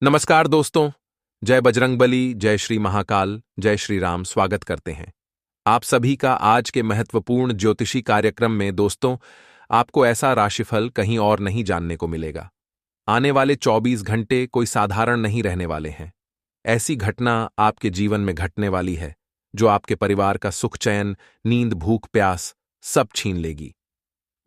नमस्कार दोस्तों। जय बजरंगबली, जय श्री महाकाल, जय श्री राम। स्वागत करते हैं आप सभी का आज के महत्वपूर्ण ज्योतिषी कार्यक्रम में। दोस्तों, आपको ऐसा राशिफल कहीं और नहीं जानने को मिलेगा। आने वाले 24 घंटे कोई साधारण नहीं रहने वाले हैं। ऐसी घटना आपके जीवन में घटने वाली है जो आपके परिवार का सुख, चैन, नींद, भूख, प्यास सब छीन लेगी।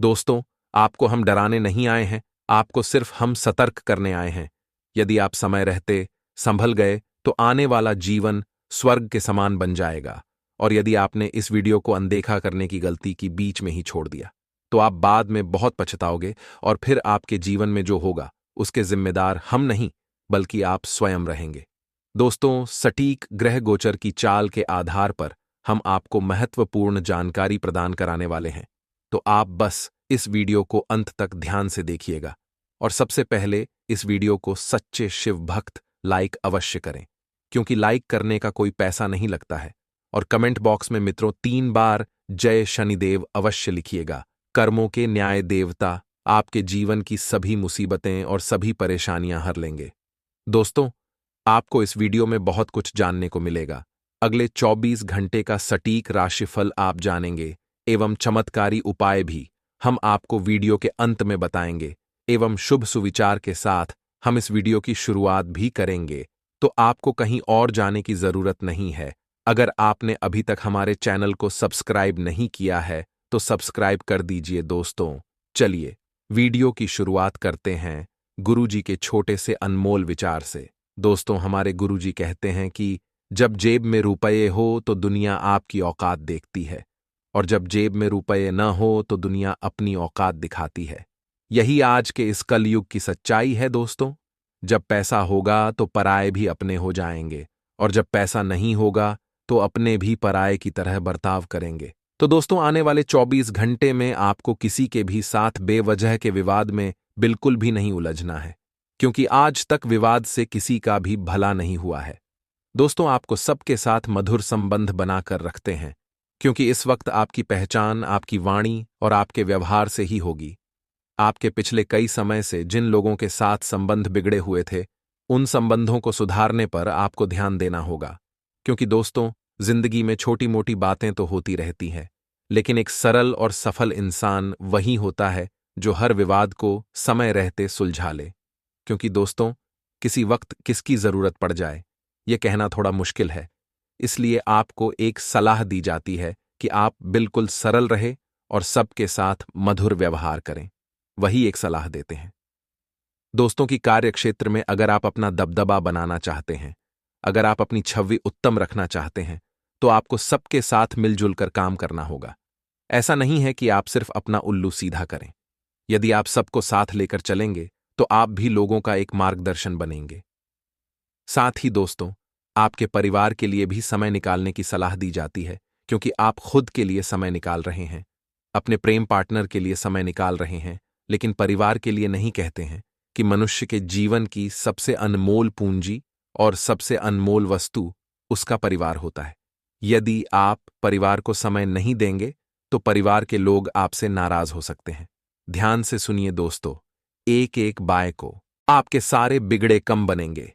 दोस्तों, आपको हम डराने नहीं आए हैं, आपको सिर्फ हम सतर्क करने आए हैं। यदि आप समय रहते संभल गए तो आने वाला जीवन स्वर्ग के समान बन जाएगा, और यदि आपने इस वीडियो को अनदेखा करने की गलती की, बीच में ही छोड़ दिया, तो आप बाद में बहुत पछताओगे और फिर आपके जीवन में जो होगा उसके जिम्मेदार हम नहीं बल्कि आप स्वयं रहेंगे। दोस्तों, सटीक ग्रह गोचर की चाल के आधार पर हम आपको महत्वपूर्ण जानकारी प्रदान कराने वाले हैं, तो आप बस इस वीडियो को अंत तक ध्यान से देखिएगा। और सबसे पहले इस वीडियो को सच्चे शिव भक्त लाइक अवश्य करें, क्योंकि लाइक करने का कोई पैसा नहीं लगता है। और कमेंट बॉक्स में मित्रों 3 बार जय शनिदेव अवश्य लिखिएगा। कर्मों के न्याय देवता आपके जीवन की सभी मुसीबतें और सभी परेशानियां हर लेंगे। दोस्तों, आपको इस वीडियो में बहुत कुछ जानने को मिलेगा। अगले 24 घंटे का सटीक राशिफल आप जानेंगे एवं चमत्कारी उपाय भी हम आपको वीडियो के अंत में बताएंगे, एवं शुभ सुविचार के साथ हम इस वीडियो की शुरुआत भी करेंगे। तो आपको कहीं और जाने की जरूरत नहीं है। अगर आपने अभी तक हमारे चैनल को सब्सक्राइब नहीं किया है तो सब्सक्राइब कर दीजिए। दोस्तों, चलिए वीडियो की शुरुआत करते हैं गुरुजी के छोटे से अनमोल विचार से। दोस्तों, हमारे गुरुजी कहते हैं कि जब जेब में रुपये हो तो दुनिया आपकी औकात देखती है, और जब जेब में रुपये न हो तो दुनिया अपनी औकात दिखाती है। यही आज के इस कलयुग की सच्चाई है। दोस्तों, जब पैसा होगा तो पराये भी अपने हो जाएंगे, और जब पैसा नहीं होगा तो अपने भी पराये की तरह बर्ताव करेंगे। तो दोस्तों, आने वाले 24 घंटे में आपको किसी के भी साथ बेवजह के विवाद में बिल्कुल भी नहीं उलझना है, क्योंकि आज तक विवाद से किसी का भी भला नहीं हुआ है। दोस्तों, आपको सबके साथ मधुर संबंध बनाकर रखते हैं, क्योंकि इस वक्त आपकी पहचान आपकी वाणी और आपके व्यवहार से ही होगी। आपके पिछले कई समय से जिन लोगों के साथ संबंध बिगड़े हुए थे, उन संबंधों को सुधारने पर आपको ध्यान देना होगा। क्योंकि दोस्तों, जिंदगी में छोटी मोटी बातें तो होती रहती हैं, लेकिन एक सरल और सफल इंसान वही होता है जो हर विवाद को समय रहते सुलझा ले। क्योंकि दोस्तों, किसी वक्त किसकी जरूरत पड़ जाए यह कहना थोड़ा मुश्किल है। इसलिए आपको एक सलाह दी जाती है कि आप बिल्कुल सरल रहे और सबके साथ मधुर व्यवहार करें। वही एक सलाह देते हैं। दोस्तों, की कार्य क्षेत्र में अगर आप अपना दबदबा बनाना चाहते हैं, अगर आप अपनी छवि उत्तम रखना चाहते हैं, तो आपको सबके साथ मिलजुल कर काम करना होगा। ऐसा नहीं है कि आप सिर्फ अपना उल्लू सीधा करें। यदि आप सबको साथ लेकर चलेंगे तो आप भी लोगों का एक मार्गदर्शन बनेंगे। साथ ही दोस्तों, आपके परिवार के लिए भी समय निकालने की सलाह दी जाती है, क्योंकि आप खुद के लिए समय निकाल रहे हैं, अपने प्रेम पार्टनर के लिए समय निकाल रहे हैं, लेकिन परिवार के लिए नहीं। कहते हैं कि मनुष्य के जीवन की सबसे अनमोल पूंजी और सबसे अनमोल वस्तु उसका परिवार होता है। यदि आप परिवार को समय नहीं देंगे तो परिवार के लोग आपसे नाराज हो सकते हैं। ध्यान से सुनिए दोस्तों, एक एक बाय को आपके सारे बिगड़े कम बनेंगे।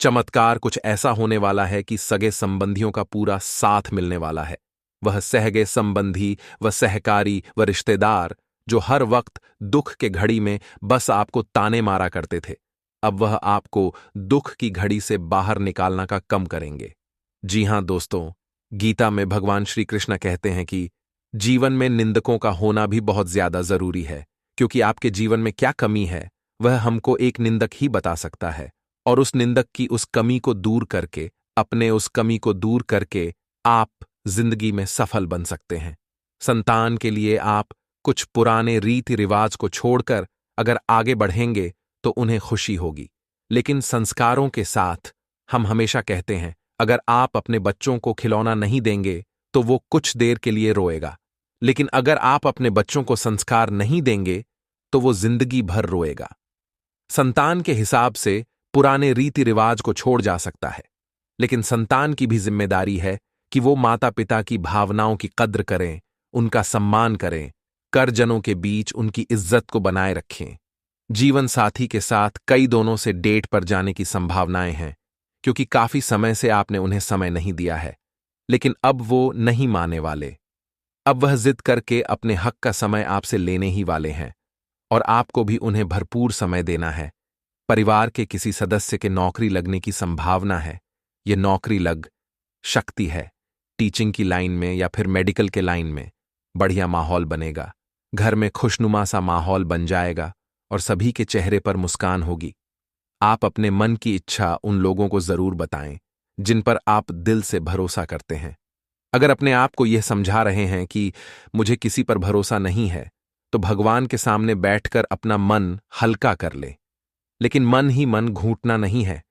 चमत्कार कुछ ऐसा होने वाला है कि सगे संबंधियों का पूरा साथ मिलने वाला है। वह सहगे संबंधी व सहकारी व रिश्तेदार जो हर वक्त दुख के घड़ी में बस आपको ताने मारा करते थे, अब वह आपको दुख की घड़ी से बाहर निकालना का कम करेंगे। जी हां दोस्तों, गीता में भगवान श्री कृष्ण कहते हैं कि जीवन में निंदकों का होना भी बहुत ज्यादा जरूरी है, क्योंकि आपके जीवन में क्या कमी है वह हमको एक निंदक ही बता सकता है, और उस निंदक की उस कमी को दूर करके, अपने उस कमी को दूर करके आप जिंदगी में सफल बन सकते हैं। संतान के लिए आप कुछ पुराने रीति रिवाज को छोड़कर अगर आगे बढ़ेंगे तो उन्हें खुशी होगी। लेकिन संस्कारों के साथ हम हमेशा कहते हैं, अगर आप अपने बच्चों को खिलौना नहीं देंगे तो वो कुछ देर के लिए रोएगा, लेकिन अगर आप अपने बच्चों को संस्कार नहीं देंगे तो वो जिंदगी भर रोएगा। संतान के हिसाब से पुराने रीति रिवाज को छोड़ जा सकता है, लेकिन संतान की भी जिम्मेदारी है कि वो माता पिता की भावनाओं की कद्र करें, उनका सम्मान करें, करजनों के बीच उनकी इज्जत को बनाए रखें। जीवन साथी के साथ कई दोनों से डेट पर जाने की संभावनाएं हैं, क्योंकि काफी समय से आपने उन्हें समय नहीं दिया है। लेकिन अब वो नहीं माने वाले। अब वह जिद करके अपने हक का समय आपसे लेने ही वाले हैं, और आपको भी उन्हें भरपूर समय देना है। परिवार के किसी सदस्य के नौकरी लगने की संभावना है। यह नौकरी लग शक्ति है। टीचिंग की लाइन में या फिर मेडिकल के लाइन में बढ़िया माहौल बनेगा। घर में खुशनुमा सा माहौल बन जाएगा और सभी के चेहरे पर मुस्कान होगी। आप अपने मन की इच्छा उन लोगों को जरूर बताएं जिन पर आप दिल से भरोसा करते हैं। अगर अपने आप को यह समझा रहे हैं कि मुझे किसी पर भरोसा नहीं है, तो भगवान के सामने बैठकर अपना मन हल्का कर ले। लेकिन मन ही मन घूंटना नहीं है।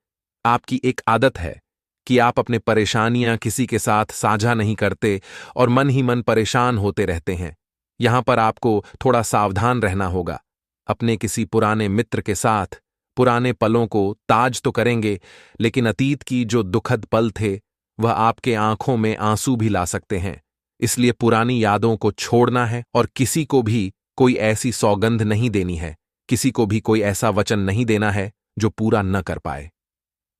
आपकी एक आदत है कि आप अपने परेशानियां किसी के साथ साझा नहीं करते और मन ही मन परेशान होते रहते हैं। यहां पर आपको थोड़ा सावधान रहना होगा। अपने किसी पुराने मित्र के साथ पुराने पलों को ताज तो करेंगे, लेकिन अतीत की जो दुखद पल थे वह आपके आंखों में आंसू भी ला सकते हैं। इसलिए पुरानी यादों को छोड़ना है और किसी को भी कोई ऐसी सौगंध नहीं देनी है, किसी को भी कोई ऐसा वचन नहीं देना है जो पूरा न कर पाए।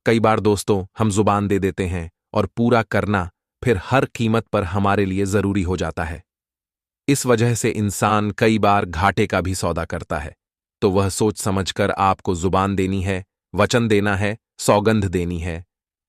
कई बार दोस्तों हम जुबान दे देते हैं और पूरा करना फिर हर कीमत पर हमारे लिए जरूरी हो जाता है। इस वजह से इंसान कई बार घाटे का भी सौदा करता है। तो वह सोच समझकर आपको जुबान देनी है, वचन देना है, सौगंध देनी है।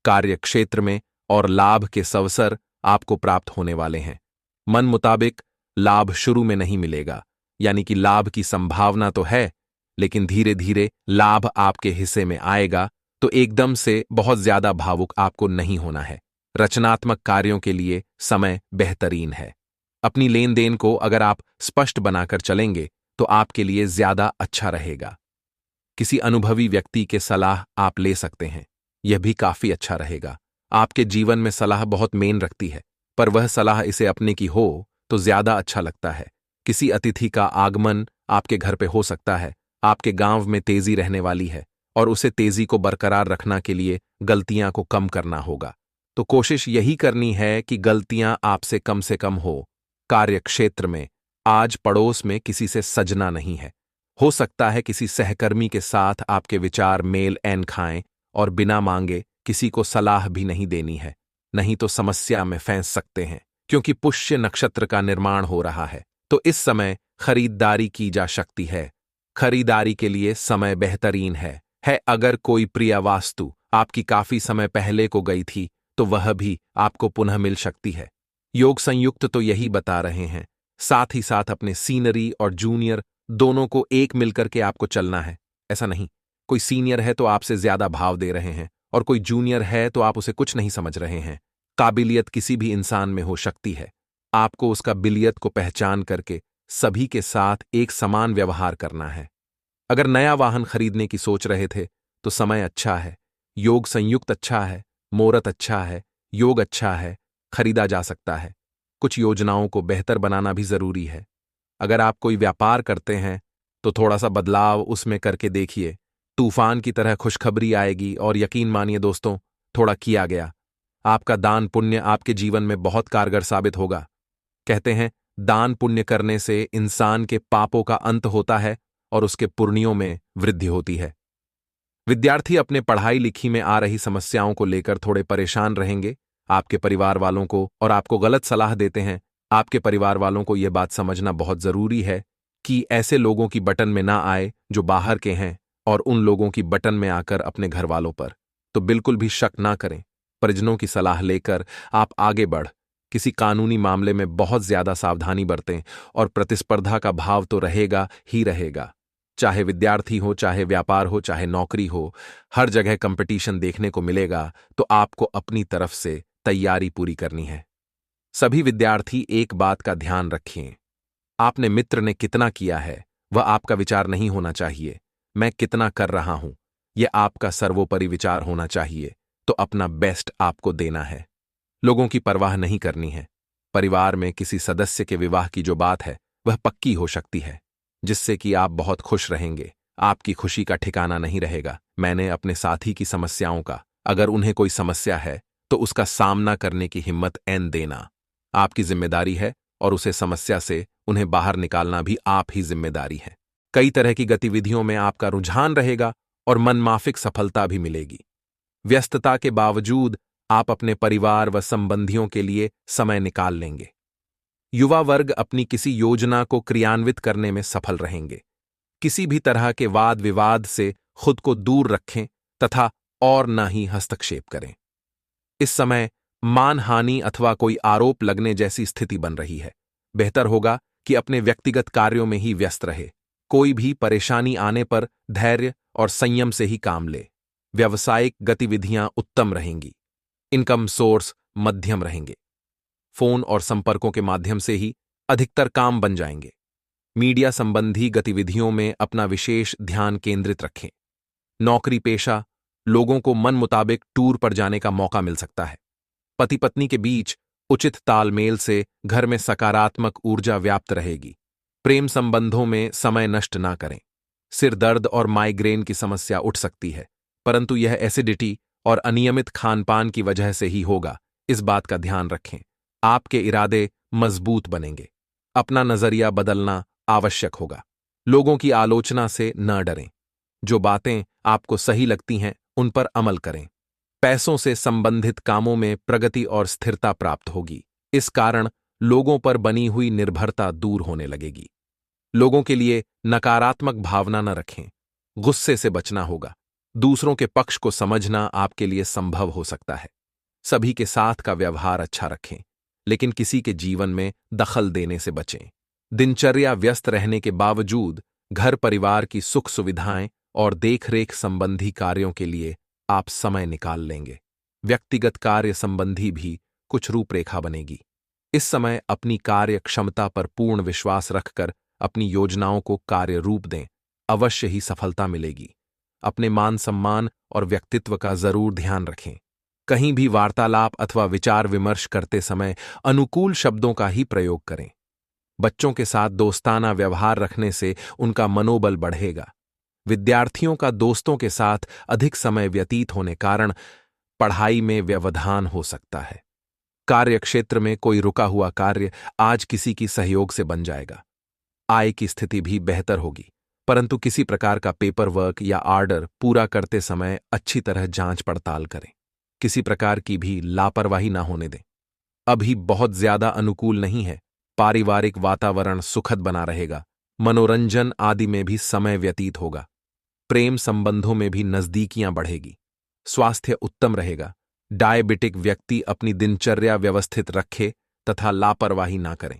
कार्य क्षेत्र में और लाभ के अवसर आपको प्राप्त होने वाले हैं। मन मुताबिक लाभ शुरू में नहीं मिलेगा, यानी कि लाभ की संभावना तो है, लेकिन धीरे धीरे लाभ आपके हिस्से में आएगा। तो एकदम से बहुत ज्यादा भावुक आपको नहीं होना है। रचनात्मक कार्यों के लिए समय बेहतरीन है। अपनी लेन देन को अगर आप स्पष्ट बनाकर चलेंगे तो आपके लिए ज्यादा अच्छा रहेगा। किसी अनुभवी व्यक्ति के सलाह आप ले सकते हैं, यह भी काफी अच्छा रहेगा। आपके जीवन में सलाह बहुत मेन रखती है, पर वह सलाह इसे अपने की हो तो ज्यादा अच्छा लगता है। किसी अतिथि का आगमन आपके घर पे हो सकता है। आपके गांव में तेजी रहने वाली है और उसे तेजी को बरकरार रखना के लिए गलतियां को कम करना होगा। तो कोशिश यही करनी है कि गलतियां आपसे कम हो। कार्य क्षेत्र में आज पड़ोस में किसी से सजना नहीं है। हो सकता है किसी सहकर्मी के साथ आपके विचार मेल ऐन खाएं और बिना मांगे किसी को सलाह भी नहीं देनी है, नहीं तो समस्या में फंस सकते हैं। क्योंकि पुष्य नक्षत्र का निर्माण हो रहा है, तो इस समय खरीदारी की जा सकती है। खरीदारी के लिए समय बेहतरीन है। अगर कोई प्रिय वास्तु आपकी काफी समय पहले को गई थी तो वह भी आपको पुनः मिल सकती है। योग संयुक्त तो यही बता रहे हैं। साथ ही साथ अपने सीनियरी और जूनियर दोनों को एक मिलकर के आपको चलना है। ऐसा नहीं कोई सीनियर है तो आपसे ज्यादा भाव दे रहे हैं और कोई जूनियर है तो आप उसे कुछ नहीं समझ रहे हैं। काबिलियत किसी भी इंसान में हो सकती है। आपको उसका बिलियत को पहचान करके सभी के साथ एक समान व्यवहार करना है। अगर नया वाहन खरीदने की सोच रहे थे तो समय अच्छा है। योग संयुक्त अच्छा है, मुहूर्त अच्छा है, योग अच्छा है, खरीदा जा सकता है। कुछ योजनाओं को बेहतर बनाना भी जरूरी है। अगर आप कोई व्यापार करते हैं तो थोड़ा सा बदलाव उसमें करके देखिए। तूफान की तरह खुशखबरी आएगी और यकीन मानिए दोस्तों, थोड़ा किया गया आपका दान पुण्य आपके जीवन में बहुत कारगर साबित होगा। कहते हैं दान पुण्य करने से इंसान के पापों का अंत होता है और उसके पुण्यों में वृद्धि होती है। विद्यार्थी अपने पढ़ाई लिखी में आ रही समस्याओं को लेकर थोड़े परेशान रहेंगे। आपके परिवार वालों को और आपको गलत सलाह देते हैं। आपके परिवार वालों को यह बात समझना बहुत जरूरी है कि ऐसे लोगों की बटन में ना आए जो बाहर के हैं, और उन लोगों की बटन में आकर अपने घर वालों पर तो बिल्कुल भी शक ना करें। परिजनों की सलाह लेकर आप आगे बढ़। किसी कानूनी मामले में बहुत ज्यादा सावधानी बरतें और प्रतिस्पर्धा का भाव तो रहेगा ही रहेगा। चाहे विद्यार्थी हो, चाहे व्यापार हो, चाहे नौकरी हो, हर जगह कंपटीशन देखने को मिलेगा। तो आपको अपनी तरफ से तैयारी पूरी करनी है। सभी विद्यार्थी एक बात का ध्यान रखें, आपने मित्र ने कितना किया है वह आपका विचार नहीं होना चाहिए। मैं कितना कर रहा हूं यह आपका सर्वोपरि विचार होना चाहिए। तो अपना बेस्ट आपको देना है। लोगों की परवाह नहीं करनी है। परिवार में किसी सदस्य के विवाह की जो बात है वह पक्की हो सकती है, जिससे कि आप बहुत खुश रहेंगे। आपकी खुशी का ठिकाना नहीं रहेगा। मैंने अपने साथी की समस्याओं का, अगर उन्हें कोई समस्या है तो उसका सामना करने की हिम्मत ऐन देना आपकी जिम्मेदारी है, और उसे समस्या से उन्हें बाहर निकालना भी आप ही जिम्मेदारी है। कई तरह की गतिविधियों में आपका रुझान रहेगा और मनमाफिक सफलता भी मिलेगी। व्यस्तता के बावजूद आप अपने परिवार व संबंधियों के लिए समय निकाल लेंगे। युवा वर्ग अपनी किसी योजना को क्रियान्वित करने में सफल रहेंगे। किसी भी तरह के वाद विवाद से खुद को दूर रखें तथा और न ही हस्तक्षेप करें। इस समय मानहानि अथवा कोई आरोप लगने जैसी स्थिति बन रही है। बेहतर होगा कि अपने व्यक्तिगत कार्यों में ही व्यस्त रहे। कोई भी परेशानी आने पर धैर्य और संयम से ही काम ले। व्यावसायिक गतिविधियां उत्तम रहेंगी। इनकम सोर्स मध्यम रहेंगे। फोन और संपर्कों के माध्यम से ही अधिकतर काम बन जाएंगे। मीडिया संबंधी गतिविधियों में अपना विशेष ध्यान केंद्रित रखें। नौकरी पेशा लोगों को मन मुताबिक टूर पर जाने का मौका मिल सकता है। पति पत्नी के बीच उचित तालमेल से घर में सकारात्मक ऊर्जा व्याप्त रहेगी। प्रेम संबंधों में समय नष्ट ना करें। सिर दर्द और माइग्रेन की समस्या उठ सकती है, परंतु यह एसिडिटी और अनियमित खानपान की वजह से ही होगा। इस बात का ध्यान रखें। आपके इरादे मजबूत बनेंगे। अपना नजरिया बदलना आवश्यक होगा। लोगों की आलोचना से न डरें। जो बातें आपको सही लगती हैं उन पर अमल करें। पैसों से संबंधित कामों में प्रगति और स्थिरता प्राप्त होगी। इस कारण लोगों पर बनी हुई निर्भरता दूर होने लगेगी। लोगों के लिए नकारात्मक भावना न रखें। गुस्से से बचना होगा। दूसरों के पक्ष को समझना आपके लिए संभव हो सकता है। सभी के साथ का व्यवहार अच्छा रखें, लेकिन किसी के जीवन में दखल देने से बचें। दिनचर्या व्यस्त रहने के बावजूद घर परिवार की सुख सुविधाएं और देखरेख संबंधी कार्यों के लिए आप समय निकाल लेंगे। व्यक्तिगत कार्य संबंधी भी कुछ रूपरेखा बनेगी। इस समय अपनी कार्य क्षमता पर पूर्ण विश्वास रखकर अपनी योजनाओं को कार्य रूप दें। अवश्य ही सफलता मिलेगी। अपने मान सम्मान और व्यक्तित्व का जरूर ध्यान रखें। कहीं भी वार्तालाप अथवा विचार विमर्श करते समय अनुकूल शब्दों का ही प्रयोग करें। बच्चों के साथ दोस्ताना व्यवहार रखने से उनका मनोबल बढ़ेगा। विद्यार्थियों का दोस्तों के साथ अधिक समय व्यतीत होने कारण पढ़ाई में व्यवधान हो सकता है। कार्यक्षेत्र में कोई रुका हुआ कार्य आज किसी की सहयोग से बन जाएगा। आय की स्थिति भी बेहतर होगी, परंतु किसी प्रकार का पेपर वर्क या ऑर्डर पूरा करते समय अच्छी तरह जांच पड़ताल करें। किसी प्रकार की भी लापरवाही ना होने दें। अभी बहुत ज्यादा अनुकूल नहीं है। पारिवारिक वातावरण सुखद बना रहेगा। मनोरंजन आदि में भी समय व्यतीत होगा। प्रेम संबंधों में भी नजदीकियां बढ़ेगी। स्वास्थ्य उत्तम रहेगा। डायबिटिक व्यक्ति अपनी दिनचर्या व्यवस्थित रखे तथा लापरवाही ना करें।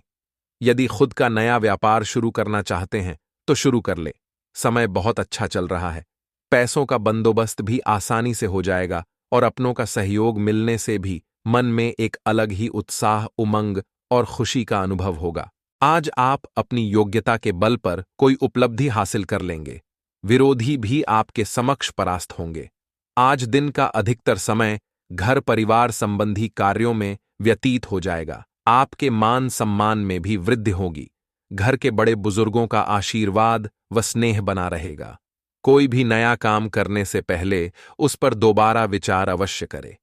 यदि खुद का नया व्यापार शुरू करना चाहते हैं तो शुरू कर ले। समय बहुत अच्छा चल रहा है। पैसों का बंदोबस्त भी आसानी से हो जाएगा और अपनों का सहयोग मिलने से भी मन में एक अलग ही उत्साह, उमंग और खुशी का अनुभव होगा। आज आप अपनी योग्यता के बल पर कोई उपलब्धि हासिल कर लेंगे। विरोधी भी आपके समक्ष परास्त होंगे। आज दिन का अधिकतर समय घर परिवार संबंधी कार्यों में व्यतीत हो जाएगा। आपके मान सम्मान में भी वृद्धि होगी। घर के बड़े बुजुर्गों का आशीर्वाद व स्नेह बना रहेगा। कोई भी नया काम करने से पहले उस पर दोबारा विचार अवश्य करें।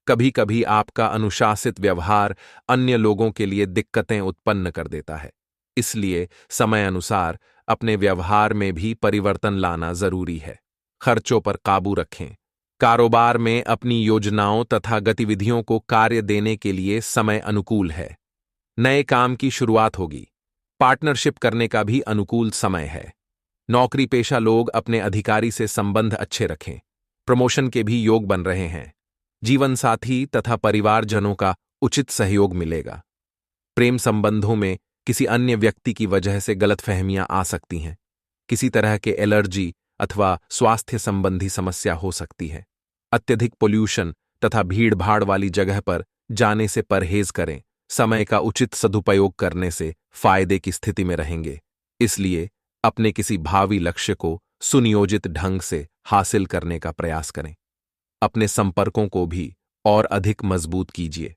कभी कभी आपका अनुशासित व्यवहार अन्य लोगों के लिए दिक्कतें उत्पन्न कर देता है। इसलिए समय अनुसार अपने व्यवहार में भी परिवर्तन लाना जरूरी है। खर्चों पर काबू रखें। कारोबार में अपनी योजनाओं तथा गतिविधियों को कार्य देने के लिए समय अनुकूल है। नए काम की शुरुआत होगी। पार्टनरशिप करने का भी अनुकूल समय है। नौकरी पेशा लोग अपने अधिकारी से संबंध अच्छे रखें। प्रमोशन के भी योग बन रहे हैं। जीवन साथी तथा परिवारजनों का उचित सहयोग मिलेगा। प्रेम संबंधों में किसी अन्य व्यक्ति की वजह से गलतफहमियां आ सकती हैं। किसी तरह के एलर्जी अथवा स्वास्थ्य संबंधी समस्या हो सकती है। अत्यधिक पोल्यूशन तथा भीड़-भाड़ वाली जगह पर जाने से परहेज करें। समय का उचित सदुपयोग करने से फायदे की स्थिति में रहेंगे। इसलिए अपने किसी भावी लक्ष्य को सुनियोजित ढंग से हासिल करने का प्रयास करें। अपने संपर्कों को भी और अधिक मजबूत कीजिए।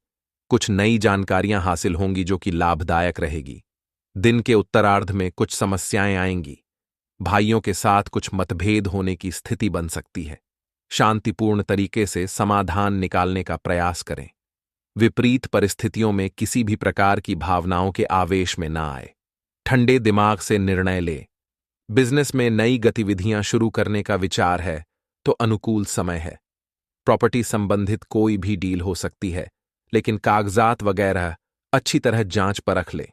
कुछ नई जानकारियां हासिल होंगी जो कि लाभदायक रहेगी। दिन के उत्तरार्ध में कुछ समस्याएं आएंगी। भाइयों के साथ कुछ मतभेद होने की स्थिति बन सकती है। शांतिपूर्ण तरीके से समाधान निकालने का प्रयास करें। विपरीत परिस्थितियों में किसी भी प्रकार की भावनाओं के आवेश में ना आए। ठंडे दिमाग से निर्णय लें। बिजनेस में नई गतिविधियां शुरू करने का विचार है तो अनुकूल समय है। प्रॉपर्टी संबंधित कोई भी डील हो सकती है, लेकिन कागजात वगैरह अच्छी तरह जांच परख ले।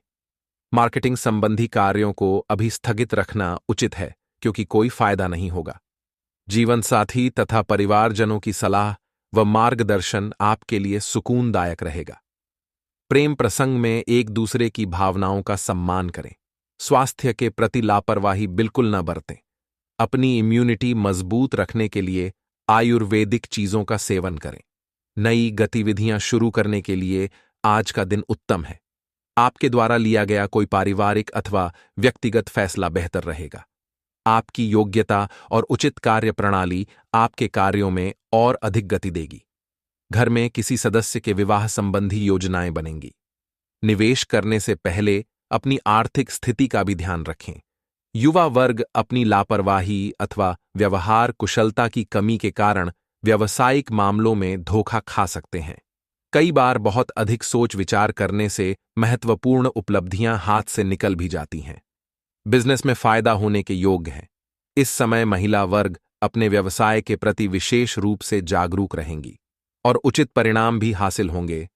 मार्केटिंग संबंधी कार्यों को अभी स्थगित रखना उचित है, क्योंकि कोई फायदा नहीं होगा। जीवन साथी तथा परिवारजनों की सलाह व मार्गदर्शन आपके लिए सुकूनदायक रहेगा। प्रेम प्रसंग में एक दूसरे की भावनाओं का सम्मान करें। स्वास्थ्य के प्रति लापरवाही बिल्कुल न बरतें। अपनी इम्यूनिटी मजबूत रखने के लिए आयुर्वेदिक चीजों का सेवन करें। नई गतिविधियां शुरू करने के लिए आज का दिन उत्तम है। आपके द्वारा लिया गया कोई पारिवारिक अथवा व्यक्तिगत फैसला बेहतर रहेगा। आपकी योग्यता और उचित कार्य प्रणाली आपके कार्यों में और अधिक गति देगी। घर में किसी सदस्य के विवाह संबंधी योजनाएं बनेंगी। निवेश करने से पहले अपनी आर्थिक स्थिति का भी ध्यान रखें। युवा वर्ग अपनी लापरवाही अथवा व्यवहार कुशलता की कमी के कारण व्यावसायिक मामलों में धोखा खा सकते हैं। कई बार बहुत अधिक सोच विचार करने से महत्वपूर्ण उपलब्धियां हाथ से निकल भी जाती हैं। बिजनेस में फायदा होने के योग्य है। इस समय महिला वर्ग अपने व्यवसाय के प्रति विशेष रूप से जागरूक रहेंगी और उचित परिणाम भी हासिल होंगे।